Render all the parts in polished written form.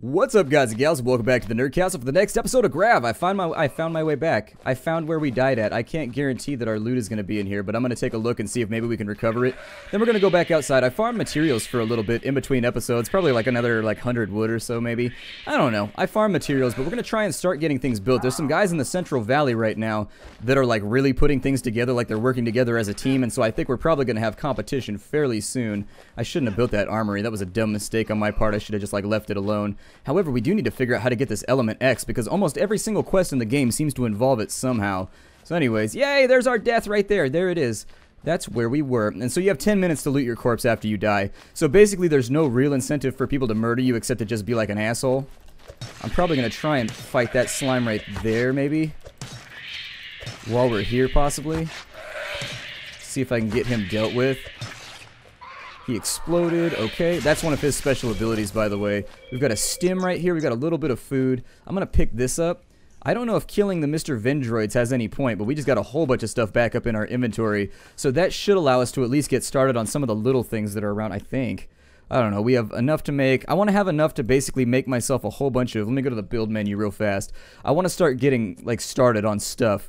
What's up, guys and gals? Welcome back to the Nerdcastle for the next episode of Grav. I found my way back. I found where we died at. I can't guarantee that our loot is going to be in here, but I'm going to take a look and see if maybe we can recover it. Then we're going to go back outside. I farmed materials for a little bit in between episodes, probably like another 100 wood or so maybe. I don't know. I farmed materials, but we're going to try and start getting things built. There's some guys in the Central Valley right now that are really putting things together, like they're working together as a team, and so I think we're probably going to have competition fairly soon. I shouldn't have built that armory. That was a dumb mistake on my part. I should have just left it alone. However, we do need to figure out how to get this element X because almost every single quest in the game seems to involve it somehow. So anyways, yay, there's our death right there. There it is. That's where we were. And so you have 10 minutes to loot your corpse after you die. So basically there's no real incentive for people to murder you except to just be like an asshole. I'm probably going to try and fight that slime right there maybe. While we're here possibly. See if I can get him dealt with. He exploded. Okay, that's one of his special abilities, by the way. We've got a stim right here. We've got a little bit of food. I'm going to pick this up. I don't know if killing the Mr. Vendroids has any point, but we just got a whole bunch of stuff back up in our inventory. So that should allow us to at least get started on some of the little things that are around, I think. I don't know. We have enough to make. I want to have enough to basically make myself a whole bunch of... Let me go to the build menu real fast. I want to start getting, started on stuff.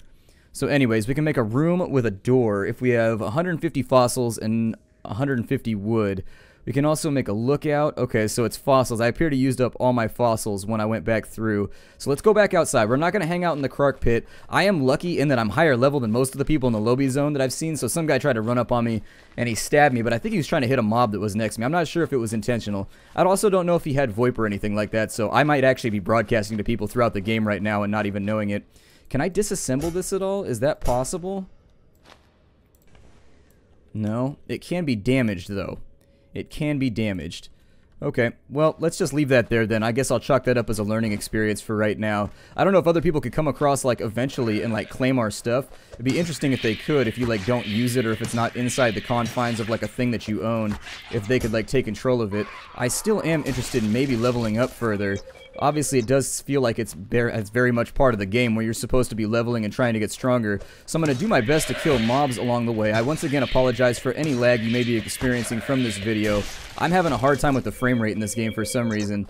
So anyways, we can make a room with a door if we have 150 fossils and 150 wood. We can also make a lookout. Okay, so it's fossils. I appear to used up all my fossils when I went back through. So let's go back outside. We're not going to hang out in the Croc pit. I am lucky in that I'm higher level than most of the people in the lobby zone that I've seen. So some guy tried to run up on me and he stabbed me, but I think he was trying to hit a mob that was next to me. I'm not sure if it was intentional. I also don't know if he had VoIP or anything like that, so I might actually be broadcasting to people throughout the game right now and not even knowing it. Can I disassemble this at all? Is that possible? No, it can be damaged though. It can be damaged. Okay, well, let's just leave that there then. I guess I'll chalk that up as a learning experience for right now. I don't know if other people could come across eventually and claim our stuff. It'd be interesting if they could, if you don't use it or if it's not inside the confines of a thing that you own, if they could take control of it. I still am interested in maybe leveling up further. Obviously, it does feel like it's very much part of the game where you're supposed to be leveling and trying to get stronger. So I'm going to do my best to kill mobs along the way. I once again apologize for any lag you may be experiencing from this video. I'm having a hard time with the frame rate in this game for some reason.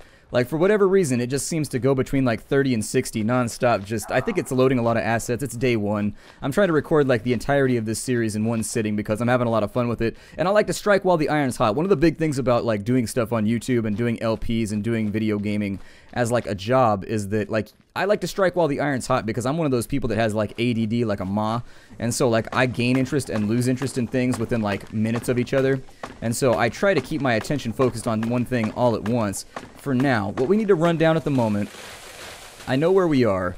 For whatever reason, it just seems to go between 30 and 60 non-stop. I think it's loading a lot of assets. It's day one. I'm trying to record the entirety of this series in one sitting because I'm having a lot of fun with it. And I like to strike while the iron's hot. One of the big things about doing stuff on YouTube and doing LPs and doing video gaming as a job is that I like to strike while the iron's hot because I'm one of those people that has ADD like a ma. And so I gain interest and lose interest in things within minutes of each other. And so I try to keep my attention focused on one thing all at once. For now, what we need to run down at the moment, I know where we are,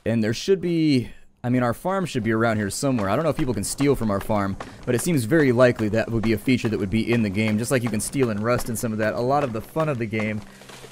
and there should be, our farm should be around here somewhere. I don't know if people can steal from our farm, but it seems very likely that would be a feature that would be in the game, just like you can steal in Rust and some of that. A lot of the fun of the game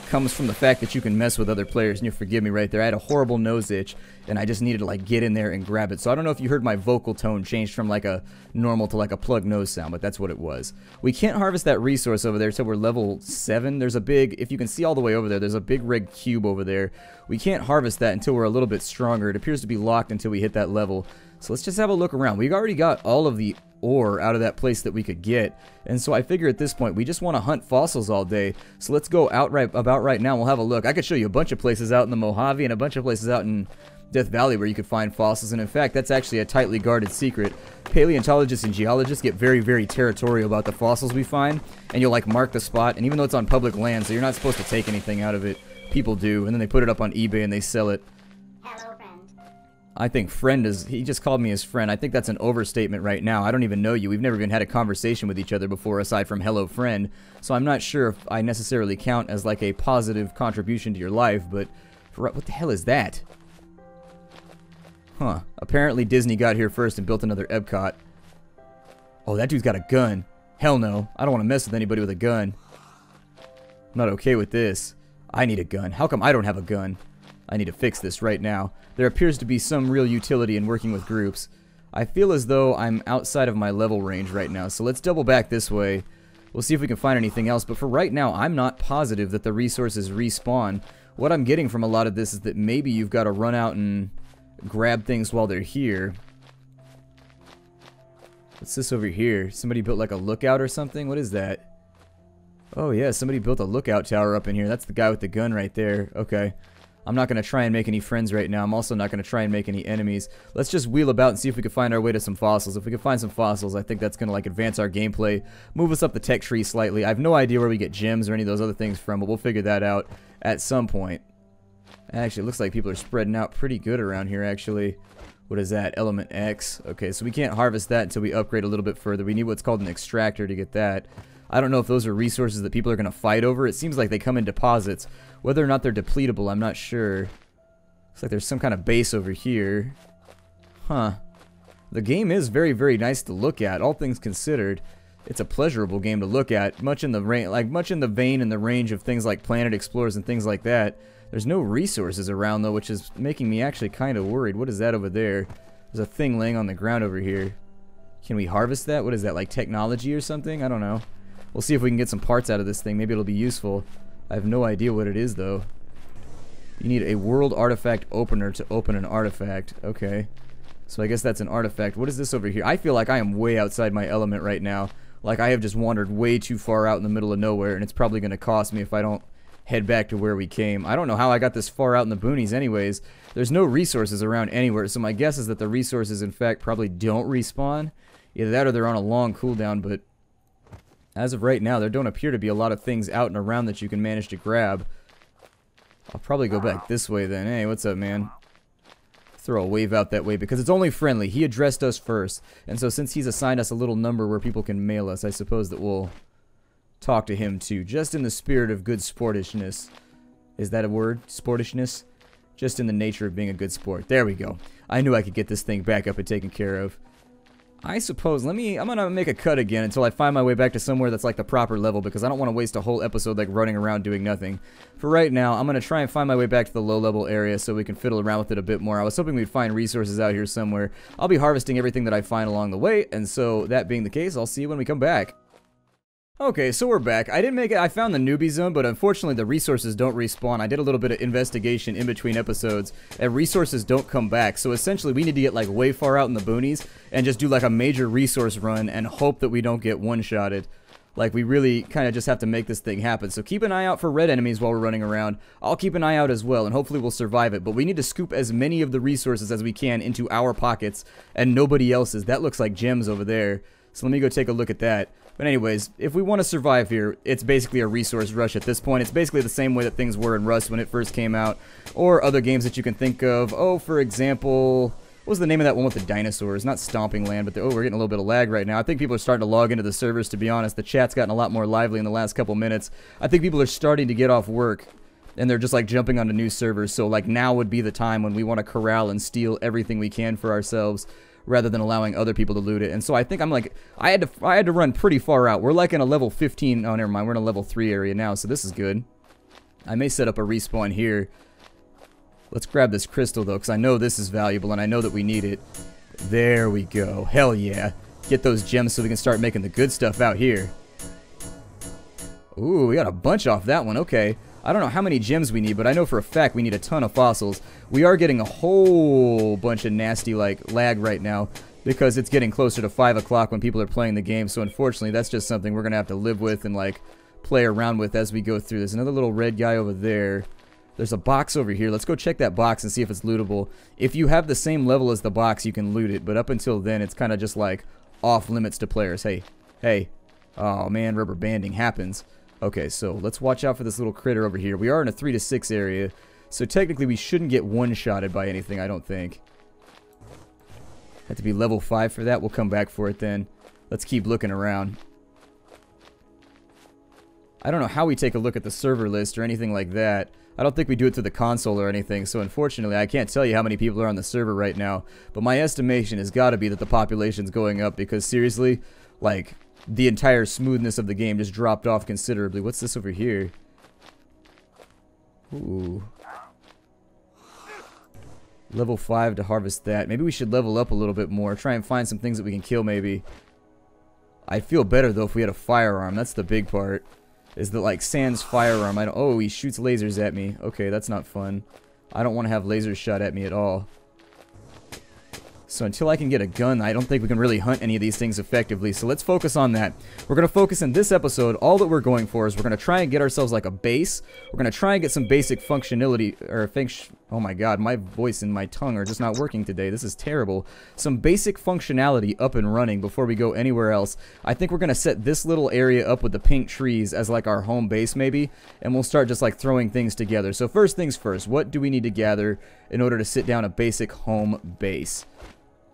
comes from the fact that you can mess with other players, and you'll forgive me right there. I had a horrible nose itch, and I just needed to get in there and grab it. So I don't know if you heard my vocal tone changed from a normal to a plug nose sound, but that's what it was. We can't harvest that resource over there until we're level 7. There's a big, if you can see all the way over there, there's a big red cube over there. We can't harvest that until we're a little bit stronger. It appears to be locked until we hit that level. So let's just have a look around. We've already got all of the ore out of that place that we could get, and so I figure at this point we just want to hunt fossils all day. So let's go out about right now. We'll have a look. I could show you a bunch of places out in the Mojave and a bunch of places out in Death Valley where you could find fossils, and in fact that's actually a tightly guarded secret. Paleontologists and geologists get very, very territorial about the fossils we find, and you'll mark the spot, and even though it's on public land, so you're not supposed to take anything out of it, people do, and then they put it up on eBay and they sell it. I think friend is, he just called me his friend. I think that's an overstatement right now. I don't even know you. We've never even had a conversation with each other before aside from hello friend. So I'm not sure if I necessarily count as a positive contribution to your life, but what the hell is that? Huh. Apparently Disney got here first and built another Epcot. Oh, that dude's got a gun. Hell no. I don't want to mess with anybody with a gun. I'm not okay with this. I need a gun. How come I don't have a gun? I need to fix this right now. There appears to be some real utility in working with groups. I feel as though I'm outside of my level range right now, so let's double back this way. We'll see if we can find anything else, but for right now, I'm not positive that the resources respawn. What I'm getting from a lot of this is that maybe you've got to run out and grab things while they're here. What's this over here? Somebody built a lookout or something? What is that? Oh yeah, somebody built a lookout tower up in here. That's the guy with the gun right there. Okay. I'm not going to try and make any friends right now. I'm also not going to try and make any enemies. Let's just wheel about and see if we can find our way to some fossils. If we can find some fossils, I think that's going to like advance our gameplay, move us up the tech tree slightly. I have no idea where we get gems or any of those other things from, but we'll figure that out at some point. Actually, it looks like people are spreading out pretty good around here, actually. What is that? Element X. Okay, so we can't harvest that until we upgrade a little bit further. We need what's called an extractor to get that. I don't know if those are resources that people are going to fight over. It seems like they come in deposits. Whether or not they're depletable, I'm not sure. Looks like there's some kind of base over here. Huh. The game is very, very nice to look at, all things considered. It's a pleasurable game to look at, much in the vein and the range of things like Planet Explorers and things like that. There's no resources around though, which is making me actually kind of worried. What is that over there? There's a thing laying on the ground over here. Can we harvest that? What is that, like technology or something? I don't know. We'll see if we can get some parts out of this thing. Maybe it'll be useful. I have no idea what it is, though. You need a world artifact opener to open an artifact. Okay. So I guess that's an artifact. What is this over here? I feel like I am way outside my element right now. Like I have just wandered way too far out in the middle of nowhere, and it's probably going to cost me if I don't head back to where we came. I don't know how I got this far out in the boonies anyways. There's no resources around anywhere, so my guess is that the resources, in fact, probably don't respawn. Either that or they're on a long cooldown, but as of right now, there don't appear to be a lot of things out and around that you can manage to grab. I'll probably go back this way then. Hey, what's up, man? Throw a wave out that way because it's only friendly. He addressed us first. And so since he's assigned us a little number where people can mail us, I suppose that we'll talk to him too. Just in the spirit of good sportishness. Is that a word? Sportishness? Just in the nature of being a good sport. There we go. I knew I could get this thing back up and taken care of. I suppose, I'm gonna make a cut again until I find my way back to somewhere that's like the proper level, because I don't want to waste a whole episode like running around doing nothing. For right now, I'm gonna try and find my way back to the low level area so we can fiddle around with it a bit more. I was hoping we'd find resources out here somewhere. I'll be harvesting everything that I find along the way, and so that being the case, I'll see you when we come back. Okay, so we're back. I found the newbie zone, but unfortunately the resources don't respawn. I did a little bit of investigation in between episodes, and resources don't come back. So essentially we need to get like way far out in the boonies and just do like a major resource run and hope that we don't get one-shotted. Like we really kind of just have to make this thing happen. So keep an eye out for red enemies while we're running around. I'll keep an eye out as well, and hopefully we'll survive it. But we need to scoop as many of the resources as we can into our pockets and nobody else's. That looks like gems over there. So let me go take a look at that. But anyways, if we want to survive here, it's basically a resource rush at this point. It's basically the same way that things were in Rust when it first came out, or other games that you can think of. Oh, for example, what was the name of that one with the dinosaurs? Not Stomping Land, but oh, we're getting a little bit of lag right now. I think people are starting to log into the servers, to be honest. The chat's gotten a lot more lively in the last couple minutes. I think people are starting to get off work, and they're just like jumping onto new servers. So like now would be the time when we want to corral and steal everything we can for ourselves, rather than allowing other people to loot it. And so I think I had to run pretty far out. We're like in a level 15. Oh, never mind. We're in a level 3 area now, so this is good. I may set up a respawn here. Let's grab this crystal though, because I know this is valuable and I know that we need it. There we go. Hell yeah. Get those gems so we can start making the good stuff out here. Ooh, we got a bunch off that one. Okay. I don't know how many gems we need, but I know for a fact we need a ton of fossils. We are getting a whole bunch of nasty like lag right now because it's getting closer to 5 o'clock when people are playing the game. So unfortunately, that's just something we're going to have to live with and like play around with as we go through. There's another little red guy over there. There's a box over here. Let's go check that box and see if it's lootable. If you have the same level as the box, you can loot it. But up until then, it's kind of just like off limits to players. Hey, hey. Oh man, rubber banding happens. Okay, so let's watch out for this little critter over here. We are in a 3 to 6 area, so technically we shouldn't get one-shotted by anything, I don't think. Have to be level 5 for that. We'll come back for it then. Let's keep looking around. I don't know how we take a look at the server list or anything like that. I don't think we do it through the console or anything, so unfortunately I can't tell you how many people are on the server right now. But my estimation has got to be that the population's going up because seriously, like, the entire smoothness of the game just dropped off considerably. What's this over here? Ooh. Level 5 to harvest that. Maybe we should level up a little bit more. Try and find some things that we can kill maybe. I'd feel better though if we had a firearm. That's the big part. Is that like Sans firearm. Oh, he shoots lasers at me. Okay, that's not fun. I don't want to have lasers shot at me at all. So until I can get a gun, I don't think we can really hunt any of these things effectively. So let's focus on that. We're going to focus in this episode. All that we're going for is we're going to try and get ourselves like a base. We're going to try and get some basic functionality, or oh my god, my voice and my tongue are just not working today. This is terrible. Some basic functionality up and running before we go anywhere else. I think we're going to set this little area up with the pink trees as like our home base maybe. And we'll start just like throwing things together. So first things first, what do we need to gather in order to sit down a basic home base?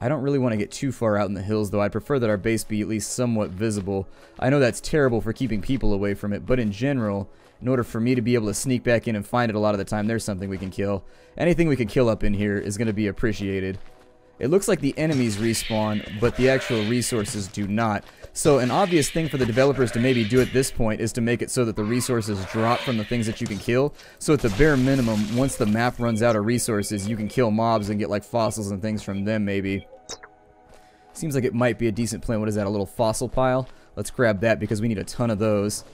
I don't really want to get too far out in the hills, though. I'd prefer that our base be at least somewhat visible. I know that's terrible for keeping people away from it, but in general, in order for me to be able to sneak back in and find it a lot of the time, there's something we can kill. Anything we can kill up in here is going to be appreciated. It looks like the enemies respawn, but the actual resources do not. So an obvious thing for the developers to maybe do at this point is to make it so that the resources drop from the things that you can kill. So at the bare minimum, once the map runs out of resources, you can kill mobs and get like fossils and things from them maybe. Seems like it might be a decent plan. What is that, a little fossil pile? Let's grab that because we need a ton of those.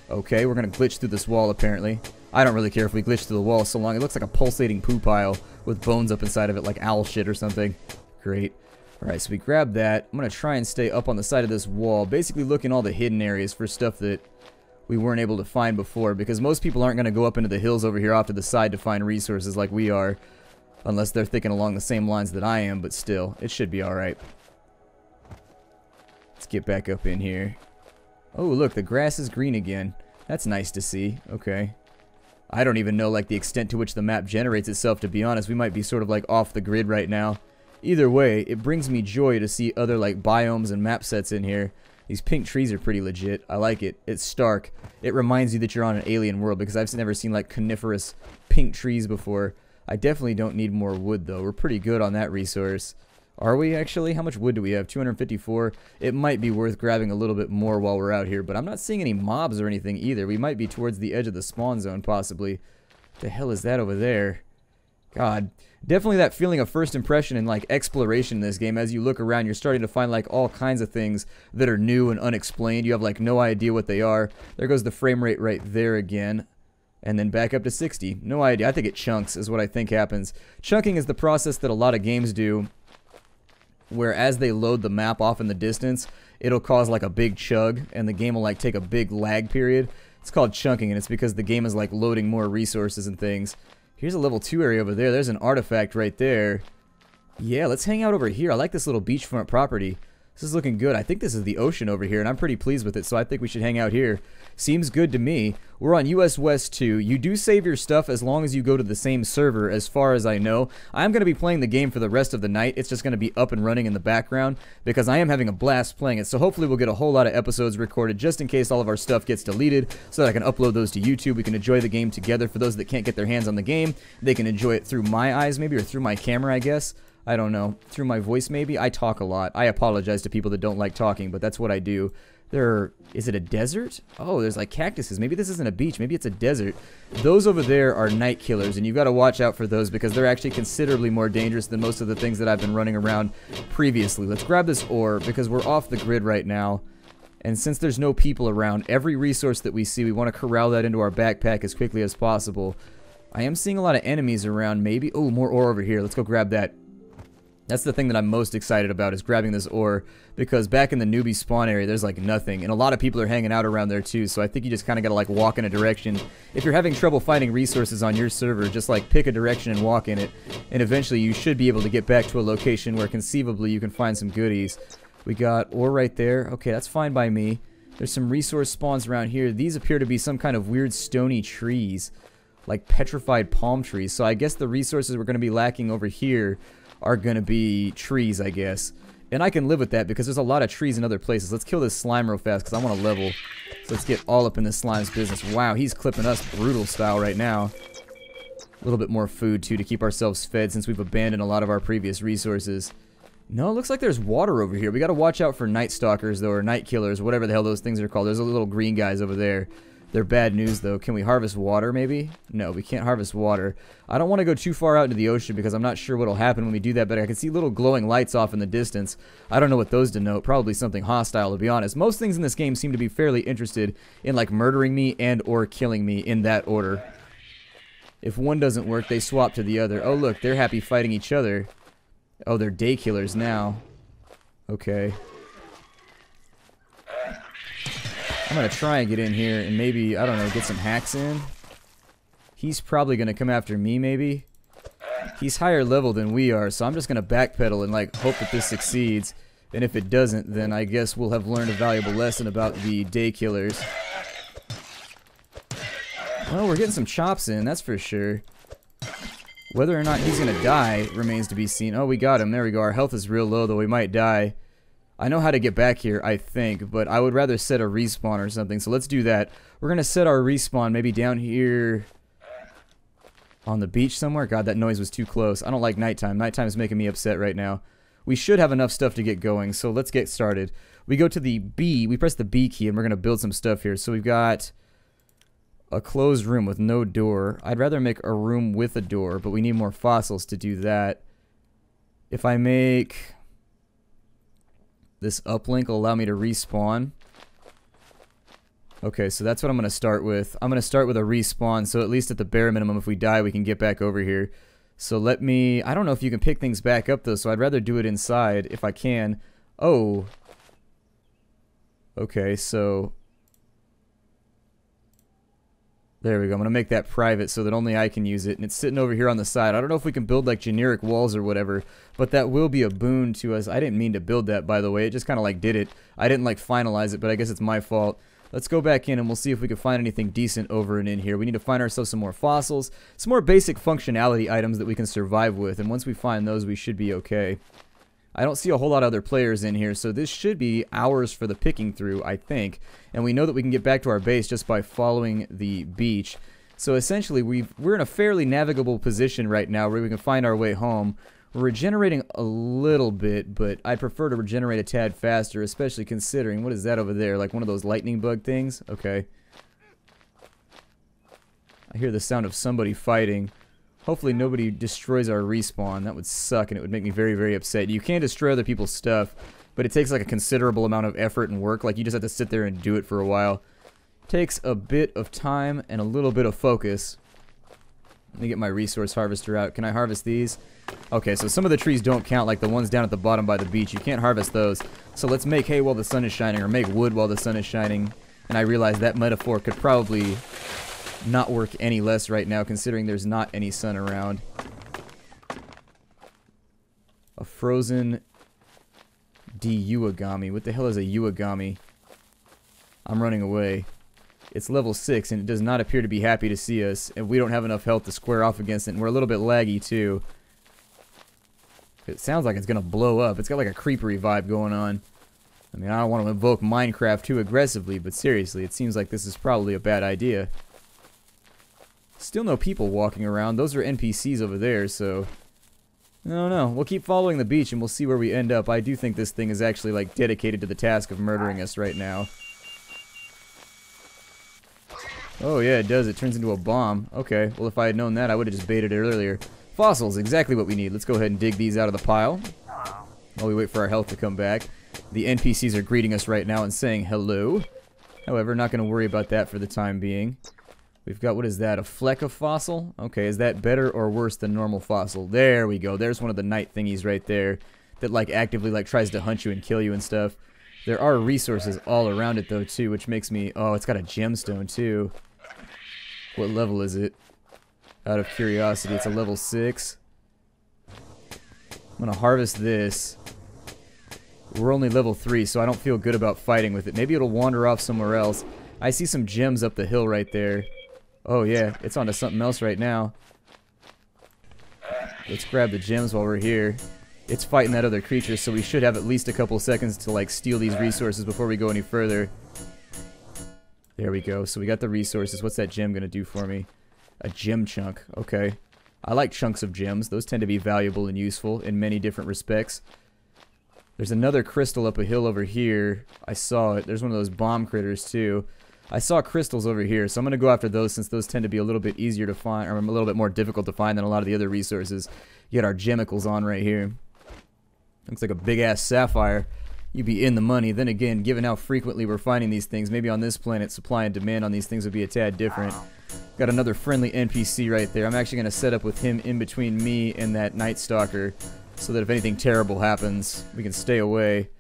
Okay, we're going to glitch through this wall apparently. I don't really care if we glitch through the wall so long. It looks like a pulsating poo pile with bones up inside of it like owl shit or something. Great. Alright, so we grab that. I'm going to try and stay up on the side of this wall, basically look in all the hidden areas for stuff that we weren't able to find before, because most people aren't going to go up into the hills over here off to the side to find resources like we are, unless they're thinking along the same lines that I am, but still, it should be alright. Let's get back up in here. Oh, look, the grass is green again. That's nice to see. Okay. I don't even know, like, the extent to which the map generates itself, to be honest. We might be sort of, like, off the grid right now. Either way, it brings me joy to see other, like, biomes and map sets in here. These pink trees are pretty legit. I like it. It's stark. It reminds you that you're on an alien world, because I've never seen, like, coniferous pink trees before. I definitely don't need more wood, though. We're pretty good on that resource. Are we, actually? How much wood do we have? 254. It might be worth grabbing a little bit more while we're out here, but I'm not seeing any mobs or anything either. We might be towards the edge of the spawn zone, possibly. What the hell is that over there? God. Definitely that feeling of first impression and, like, exploration in this game. As you look around, you're starting to find, like, all kinds of things that are new and unexplained. You have, like, no idea what they are. There goes the frame rate right there again. And then back up to 60. No idea. I think it chunks is what I think happens. Chunking is the process that a lot of games do, where as they load the map off in the distance, it'll cause like a big chug, and the game will like take a big lag period. It's called chunking, and it's because the game is like loading more resources and things. Here's a level 2 area over there. There's an artifact right there. Yeah, let's hang out over here. I like this little beachfront property. This is looking good. I think this is the ocean over here, and I'm pretty pleased with it, so I think we should hang out here. Seems good to me. We're on US West 2. You do save your stuff as long as you go to the same server, as far as I know. I'm going to be playing the game for the rest of the night. It's just going to be up and running in the background, because I am having a blast playing it, so hopefully we'll get a whole lot of episodes recorded, just in case all of our stuff gets deleted, so that I can upload those to YouTube. We can enjoy the game together. For those that can't get their hands on the game, they can enjoy it through my eyes, maybe, or through my camera, I guess. I don't know. Through my voice, maybe? I talk a lot. I apologize to people that don't like talking, but that's what I do. Is it a desert? Oh, there's like cactuses. Maybe this isn't a beach. Maybe it's a desert. Those over there are night killers, and you've got to watch out for those because they're actually considerably more dangerous than most of the things that I've been running around previously. Let's grab this ore because we're off the grid right now. And since there's no people around, every resource that we see, we want to corral that into our backpack as quickly as possible. I am seeing a lot of enemies around, maybe. Oh, more ore over here. Let's go grab that. That's the thing that I'm most excited about, is grabbing this ore, because back in the newbie spawn area, there's like nothing, and a lot of people are hanging out around there too, so I think you just kind of got to like walk in a direction. If you're having trouble finding resources on your server, just like pick a direction and walk in it, and eventually you should be able to get back to a location where conceivably you can find some goodies. We got ore right there. Okay, that's fine by me. There's some resource spawns around here. These appear to be some kind of weird stony trees, like petrified palm trees, so I guess the resources we're going to be lacking over here are going to be trees, I guess. And I can live with that because there's a lot of trees in other places. Let's kill this slime real fast because I want to level. So let's get all up in this slime's business. Wow, he's clipping us brutal style right now. A little bit more food, too, to keep ourselves fed since we've abandoned a lot of our previous resources. No, it looks like there's water over here. We got to watch out for night stalkers, though, or night killers, whatever the hell those things are called. There's a little green guys over there. They're bad news, though. Can we harvest water, maybe? No, we can't harvest water. I don't want to go too far out into the ocean because I'm not sure what will happen when we do that, but I can see little glowing lights off in the distance. I don't know what those denote. Probably something hostile, to be honest. Most things in this game seem to be fairly interested in, like, murdering me and or killing me in that order. If one doesn't work, they swap to the other. Oh, look, they're happy fighting each other. Oh, they're day killers now. Okay. I'm gonna try and get in here and maybe, I don't know, get some hacks in. He's probably gonna come after me, maybe. He's higher level than we are, so I'm just gonna backpedal and like hope that this succeeds. And if it doesn't, then I guess we'll have learned a valuable lesson about the day killers. Well, we're getting some chops in, that's for sure. Whether or not he's gonna die remains to be seen. Oh, we got him. There we go. Our health is real low, though we might die. I know how to get back here, I think, but I would rather set a respawn or something, so let's do that. We're gonna set our respawn maybe down here on the beach somewhere. God, that noise was too close. I don't like nighttime. Nighttime is making me upset right now. We should have enough stuff to get going, so let's get started. We go to the B. We press the B key, and we're gonna build some stuff here. So we've got a closed room with no door. I'd rather make a room with a door, but we need more fossils to do that. If I make this uplink, will allow me to respawn. Okay, so that's what I'm going to start with. I'm going to start with a respawn, so at least at the bare minimum, if we die, we can get back over here. So let me... I don't know if you can pick things back up, though, so I'd rather do it inside if I can. Oh. Okay, so... There we go. I'm going to make that private so that only I can use it. And it's sitting over here on the side. I don't know if we can build like generic walls or whatever, but that will be a boon to us. I didn't mean to build that, by the way. It just kind of like did it. I didn't like finalize it, but I guess it's my fault. Let's go back in and we'll see if we can find anything decent over and in here. We need to find ourselves some more fossils, some more basic functionality items that we can survive with. And once we find those, we should be okay. I don't see a whole lot of other players in here, so this should be hours for the picking through, I think. And we know that we can get back to our base just by following the beach. So essentially, we're in a fairly navigable position right now where we can find our way home. We're regenerating a little bit, but I prefer to regenerate a tad faster, especially considering, what is that over there? Like one of those lightning bug things? Okay. I hear the sound of somebody fighting. Hopefully nobody destroys our respawn. That would suck, and it would make me very, very upset. You can destroy other people's stuff, but it takes like a considerable amount of effort and work. Like, you just have to sit there and do it for a while. Takes a bit of time and a little bit of focus. Let me get my resource harvester out. Can I harvest these? Okay, so some of the trees don't count, like the ones down at the bottom by the beach. You can't harvest those. So let's make hay while the sun is shining, or make wood while the sun is shining. And I realize that metaphor could probably not work any less right now, considering there's not any sun around. A frozen de-uagami. What the hell is a uagami? I'm running away. It's level 6, and it does not appear to be happy to see us, and we don't have enough health to square off against it, and we're a little bit laggy, too. It sounds like it's gonna blow up. It's got like a creepery vibe going on. I mean, I don't want to invoke Minecraft too aggressively, but seriously, it seems like this is probably a bad idea. Still no people walking around. Those are NPCs over there, so... I don't know. We'll keep following the beach and we'll see where we end up. I do think this thing is actually, like, dedicated to the task of murdering us right now. Oh, yeah, it does. It turns into a bomb. Okay, well, if I had known that, I would have just baited it earlier. Fossils, exactly what we need. Let's go ahead and dig these out of the pile while we wait for our health to come back. The NPCs are greeting us right now and saying hello. However, not going to worry about that for the time being. We've got, what is that, a fleck of fossil? Okay, is that better or worse than normal fossil? There we go. There's one of the night thingies right there that, like, actively, like, tries to hunt you and kill you and stuff. There are resources all around it, though, too, which makes me... Oh, it's got a gemstone, too. What level is it? Out of curiosity, it's a level 6. I'm gonna harvest this. We're only level 3, so I don't feel good about fighting with it. Maybe it'll wander off somewhere else. I see some gems up the hill right there. Oh yeah, it's onto something else right now. Let's grab the gems while we're here. It's fighting that other creature, so we should have at least a couple seconds to like steal these resources before we go any further. There we go. So we got the resources. What's that gem gonna do for me? A gem chunk. Okay. I like chunks of gems. Those tend to be valuable and useful in many different respects. There's another crystal up a hill over here. I saw it. There's one of those bomb critters too. I saw crystals over here, so I'm going to go after those since those tend to be a little bit easier to find, or a little bit more difficult to find than a lot of the other resources. You get our gemicals on right here. Looks like a big-ass sapphire. You'd be in the money. Then again, given how frequently we're finding these things, maybe on this planet, supply and demand on these things would be a tad different. Got another friendly NPC right there. I'm actually going to set up with him in between me and that Night Stalker. so that if anything terrible happens, we can stay away.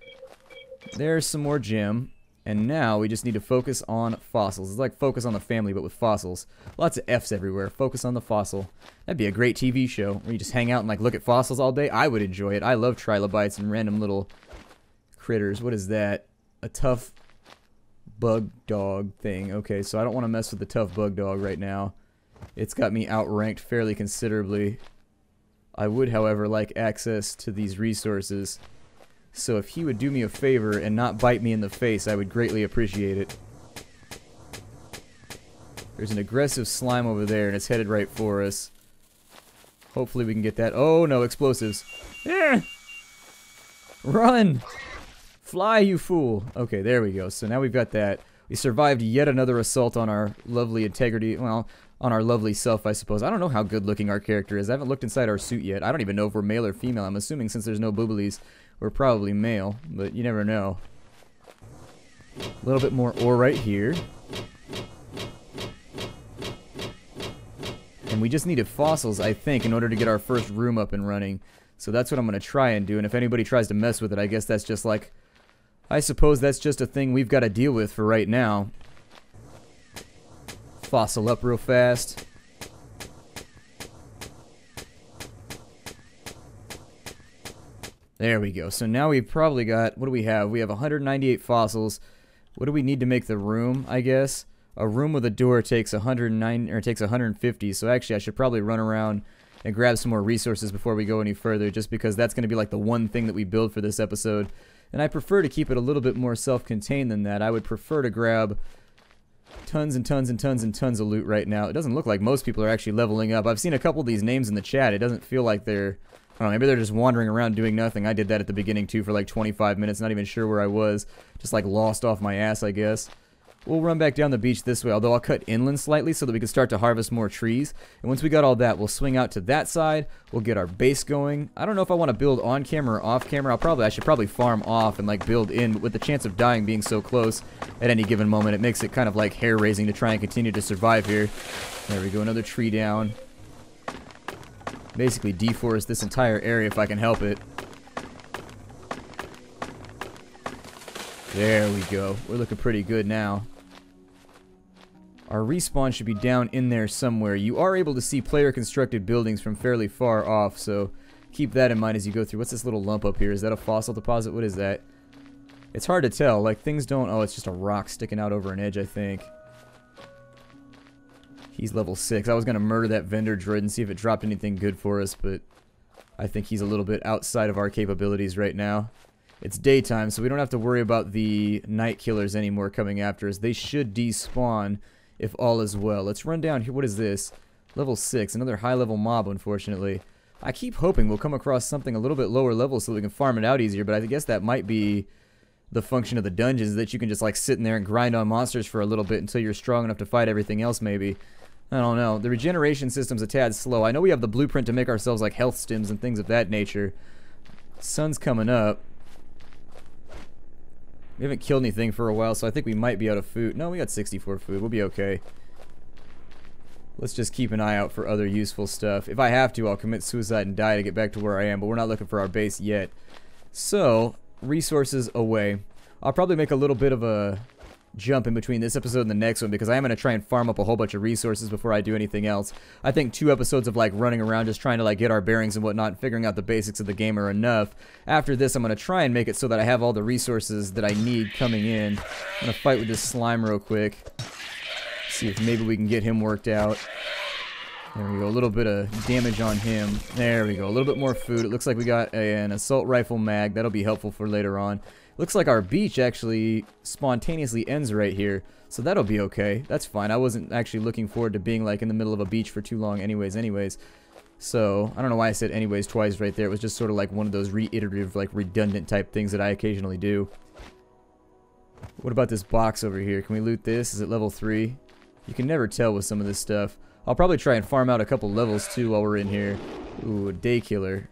There's some more gem. And now we just need to focus on fossils. It's like focus on the family, but with fossils. Lots of F's everywhere. Focus on the fossil. That'd be a great TV show where you just hang out and like look at fossils all day. I would enjoy it. I love trilobites and random little critters. What is that? A tough bug dog thing. Okay, so I don't want to mess with the tough bug dog right now. It's got me outranked fairly considerably. I would, however, like access to these resources. So if he would do me a favor and not bite me in the face, I would greatly appreciate it. There's an aggressive slime over there, and it's headed right for us. Hopefully we can get that. Oh, no, explosives. Eh! Run! Fly, you fool! Okay, there we go. So now we've got that. We survived yet another assault on our lovely integrity. Well, on our lovely self, I suppose. I don't know how good looking our character is. I haven't looked inside our suit yet. I don't even know if we're male or female. I'm assuming since there's no booblies, we're probably male, but you never know. A little bit more ore right here. And we just needed fossils, I think, in order to get our first room up and running. So that's what I'm going to try and do. And if anybody tries to mess with it, I guess that's just like... I suppose that's just a thing we've got to deal with for right now. Fossil up real fast. There we go. So now we've probably got, what do we have? We have 198 fossils. What do we need to make the room, I guess? A room with a door takes 109 or takes 150. So actually I should probably run around and grab some more resources before we go any further, just because that's going to be like the one thing that we build for this episode. And I prefer to keep it a little bit more self-contained than that. I would prefer to grab tons and tons and tons and tons of loot right now. It doesn't look like most people are actually leveling up. I've seen a couple of these names in the chat. It doesn't feel like they're... I don't know, maybe they're just wandering around doing nothing. I did that at the beginning too for like 25 minutes, not even sure where I was. Just like lost off my ass, I guess. We'll run back down the beach this way, although I'll cut inland slightly so that we can start to harvest more trees. And once we got all that, we'll swing out to that side. We'll get our base going. I don't know if I want to build on camera or off camera. I should probably farm off and like build in, but with the chance of dying being so close at any given moment, it makes it kind of like hair-raising to try and continue to survive here. There we go, another tree down. Basically deforest this entire area if I can help it. There we go. We're looking pretty good now. Our respawn should be down in there somewhere. You are able to see player constructed buildings from fairly far off, so keep that in mind as you go through. What's this little lump up here? Is that a fossil deposit? What is that? It's hard to tell. Like things don't... Oh, it's just a rock sticking out over an edge, I think. He's level 6. I was going to murder that vendor droid and see if it dropped anything good for us, but I think he's a little bit outside of our capabilities right now. It's daytime, so we don't have to worry about the night killers anymore coming after us. They should despawn if all is well. Let's run down here. What is this? Level 6. Another high-level mob, unfortunately. I keep hoping we'll come across something a little bit lower level so we can farm it out easier, but I guess that might be the function of the dungeons, that you can just like sit in there and grind on monsters for a little bit until you're strong enough to fight everything else, maybe. I don't know. The regeneration system's a tad slow. I know we have the blueprint to make ourselves like health stims and things of that nature. Sun's coming up. We haven't killed anything for a while, so I think we might be out of food. No, we got 64 food. We'll be okay. Let's just keep an eye out for other useful stuff. If I have to, I'll commit suicide and die to get back to where I am, but we're not looking for our base yet. So, resources away. I'll probably make a little bit of a jump in between this episode and the next one, because I am going to try and farm up a whole bunch of resources before I do anything else. I think 2 episodes of like running around just trying to like get our bearings and whatnot and figuring out the basics of the game are enough. After this, I'm going to try and make it so that I have all the resources that I need coming in. I'm going to fight with this slime real quick. See if maybe we can get him worked out. There we go, a little bit of damage on him. There we go, a little bit more food. It looks like we got an assault rifle mag. That'll be helpful for later on. Looks like our beach actually spontaneously ends right here, so that'll be okay. That's fine. I wasn't actually looking forward to being like in the middle of a beach for too long anyways. So, I don't know why I said anyways twice right there. It was just sort of like one of those reiterative, like redundant type things that I occasionally do. What about this box over here? Can we loot this? Is it level 3? You can never tell with some of this stuff. I'll probably try and farm out a couple levels too while we're in here. Ooh, a day killer.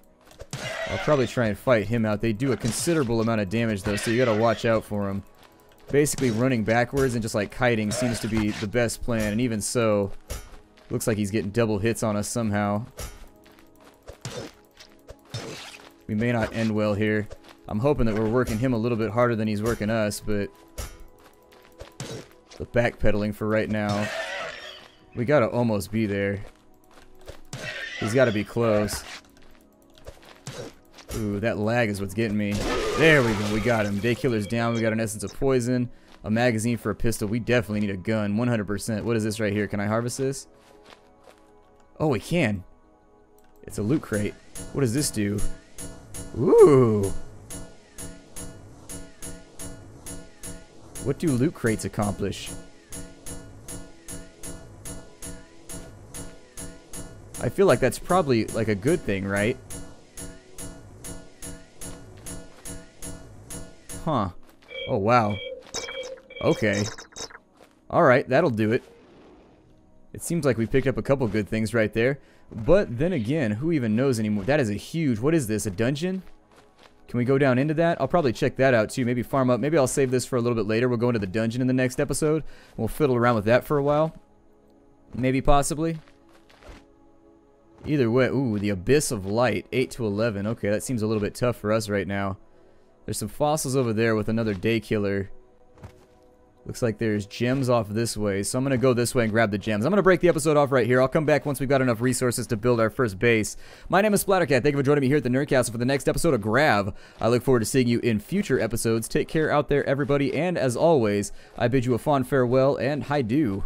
I'll probably try and fight him out. They do a considerable amount of damage though, so you gotta watch out for them. Basically running backwards and just like kiting seems to be the best plan, and even so, looks like he's getting double hits on us somehow. We may not end well here. I'm hoping that we're working him a little bit harder than he's working us, but the backpedaling for right now. We gotta almost be there. He's gotta be close. Ooh, that lag is what's getting me. There we go, we got him. Day killer's down, we got an essence of poison, a magazine for a pistol. We definitely need a gun, 100%. What is this right here? Can I harvest this? Oh, we can. It's a loot crate. What does this do? Ooh. What do loot crates accomplish? I feel like that's probably like a good thing, right? Huh. Oh, wow. Okay. Alright, that'll do it. It seems like we picked up a couple good things right there. But then again, who even knows anymore? That is a huge... What is this? A dungeon? Can we go down into that? I'll probably check that out too. Maybe farm up. Maybe I'll save this for a little bit later. We'll go into the dungeon in the next episode. We'll fiddle around with that for a while. Maybe, possibly. Either way. Ooh, the Abyss of Light. 8 to 11. Okay, that seems a little bit tough for us right now. There's some fossils over there with another day killer. Looks like there's gems off this way, so I'm going to go this way and grab the gems. I'm going to break the episode off right here. I'll come back once we've got enough resources to build our first base. My name is Splattercat. Thank you for joining me here at the Nerd Castle for the next episode of Grav. I look forward to seeing you in future episodes. Take care out there, everybody, and as always, I bid you a fond farewell and hi-do.